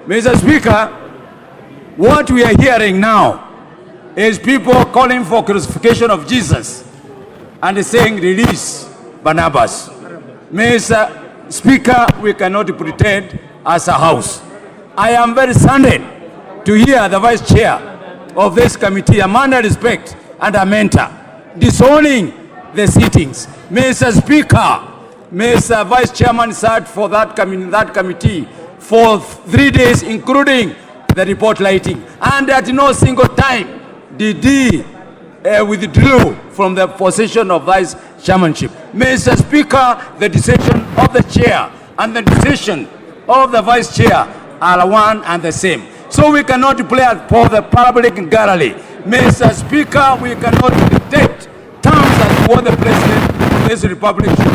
Mr. Speaker, what we are hearing now is people calling for crucifixion of Jesus and saying release Barnabas. Mr. Speaker, we cannot pretend as a house. I am very saddened to hear the Vice Chair of this committee, a man of respect and a mentor, disowning the sittings. Mr. Speaker, Mr. Vice Chairman sat for that committee for 3 days, including the report lighting, and at no single time did he withdraw from the position of vice chairmanship. Mr. Speaker, the decision of the chair and the decision of the vice chair are one and the same. So we cannot play for the public gallery. Mr. Speaker, we cannot dictate terms as what the president of this republic should do.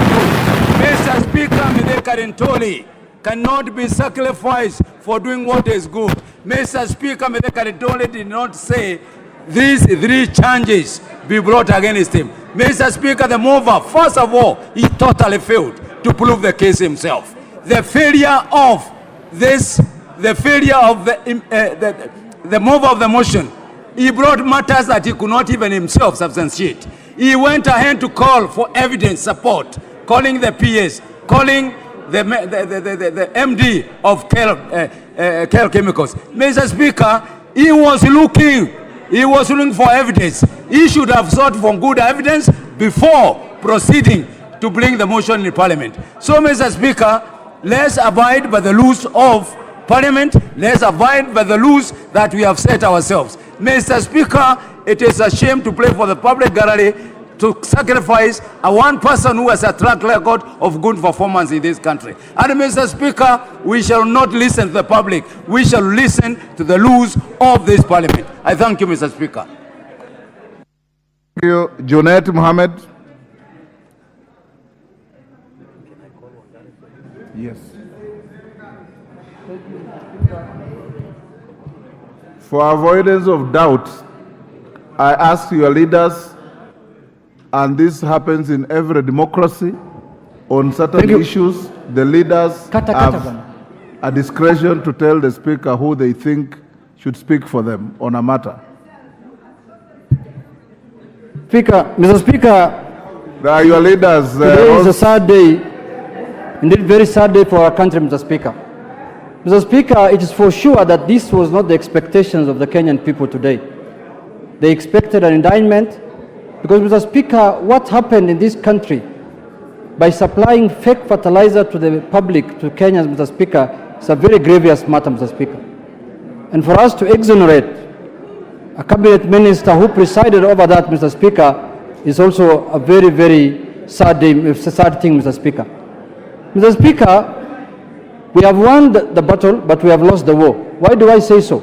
Mr. Speaker, Mideka Rinturi cannot be sacrificed for doing what is good. Mr. Speaker, Mideka Rinturi did not say these 3 charges be brought against him. Mr. Speaker, the mover, first of all, he totally failed to prove the case himself. The failure of this, the failure of the mover of the motion, he brought matters that he could not even himself substantiate. He went ahead to call for evidence support, calling the PS, calling the MD of Care Chemicals. Mr. Speaker, he was looking for evidence. He should have sought for good evidence before proceeding to bring the motion in Parliament. So, Mr. Speaker, let's abide by the rules of Parliament. Let's abide by the rules that we have set ourselves. Mr. Speaker, it is a shame to play for the public gallery, to sacrifice one person who has a track record of good performance in this country. And Mr. Speaker, we shall not listen to the public. We shall listen to the rules of this Parliament. I thank you, Mr. Speaker. Thank you. Junet Mohammed. Yes. For avoidance of doubt, I ask your leaders, and this happens in every democracy, on certain issues, the leaders have a discretion to tell the speaker who they think should speak for them on a matter. Speaker, Mr. Speaker, they are your leaders. Today is a sad day, indeed very sad day for our country, Mr. Speaker. Mr. Speaker, it is for sure that this was not the expectations of the Kenyan people today. They expected an indictment because, Mr. Speaker, what happened in this country by supplying fake fertilizer to the public, to Kenyans, Mr. Speaker, is a very grievous matter, Mr. Speaker. And for us to exonerate a cabinet minister who presided over that, Mr. Speaker, is also a very, very sad thing, Mr. Speaker. Mr. Speaker, we have won the battle, but we have lost the war. Why do I say so?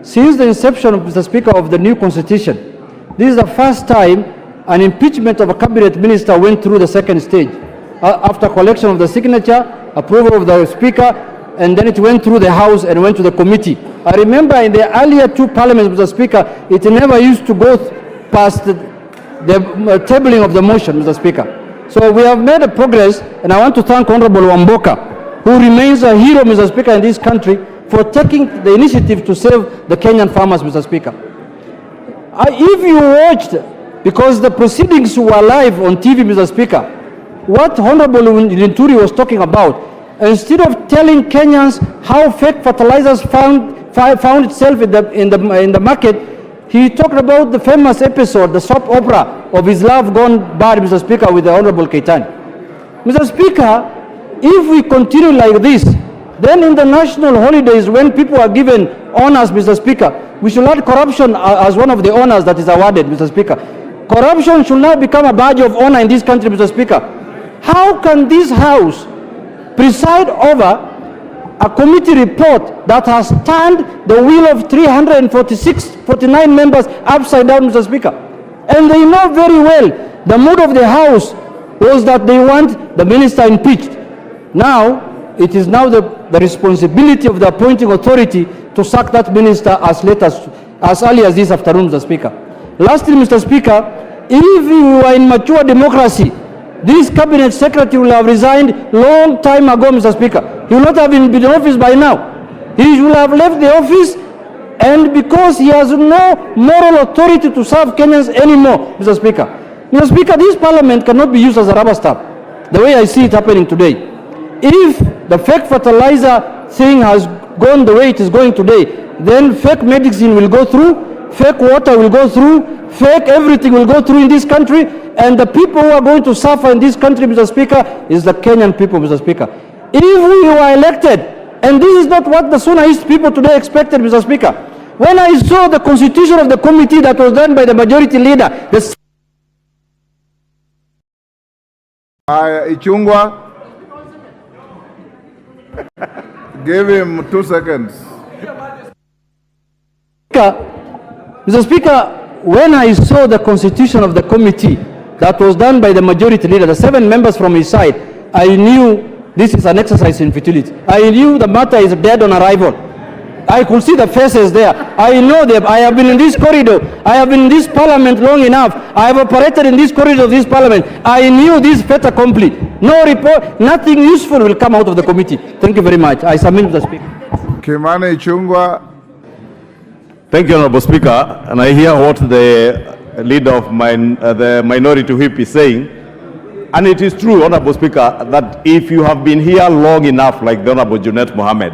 Since the inception, Mr. Speaker, of the new constitution, this is the first time an impeachment of a cabinet minister went through the second stage. After collection of the signature, approval of the speaker, and then it went through the House and went to the committee. I remember in the earlier 2 parliaments, Mr. Speaker, it never used to go past the tabling of the motion, Mr. Speaker. So we have made a progress, and I want to thank Honorable Wamboka, who remains a hero, Mr. Speaker, in this country, for taking the initiative to save the Kenyan farmers, Mr. Speaker. If you watched, because the proceedings were live on TV, Mr. Speaker, what Honorable Linturi was talking about, instead of telling Kenyans how fake fertilizers found itself in the market, he talked about the famous episode, the soap opera of his love gone bad, Mr. Speaker, with the Honorable Keitani. Mr. Speaker, if we continue like this, then in the national holidays, when people are given honors, Mr. Speaker, we should add corruption as one of the honors that is awarded, Mr. Speaker. Corruption should not become a badge of honor in this country, Mr. Speaker. How can this House preside over a committee report that has turned the wheel of 49 members upside down, Mr. Speaker? And they know very well the mood of the House was that they want the minister impeached. Now, it is now the responsibility of the appointing authority to sack that minister as early as this afternoon, Mr. Speaker. Lastly, Mr. Speaker, if we were in mature democracy, this cabinet secretary will have resigned long time ago, Mr. Speaker. He will not have been in office by now. He will have left the office, and because he has no moral authority to serve Kenyans anymore, Mr. Speaker. Mr. Speaker, this parliament cannot be used as a rubber stamp, the way I see it happening today. If the fake fertilizer thing has gone the way it is going today, then fake medicine will go through, fake water will go through, fake everything will go through in this country, and the people who are going to suffer in this country, Mr. Speaker, is the Kenyan people, Mr. Speaker. If we were elected, and this is not what the Suna East people today expected, Mr. Speaker. When I saw the constitution of the committee that was done by the majority leader, the Ichungwa, give him 2 seconds. Mr. Speaker, when I saw the constitution of the committee that was done by the majority leader, the 7 members from his side, I knew this is an exercise in futility. I knew the matter is dead on arrival. I could see the faces there. I know them. I have been in this corridor. I have been in this parliament long enough. I have operated in this corridor of this parliament. I knew this fait accompli. No report, nothing useful will come out of the committee. Thank you very much. I submit to the Speaker. Kimani Ichungwa. Thank you, Honorable Speaker. And I hear what the leader of the minority whip is saying. And it is true, Honorable Speaker, that if you have been here long enough, like the Honorable Junet Mohammed,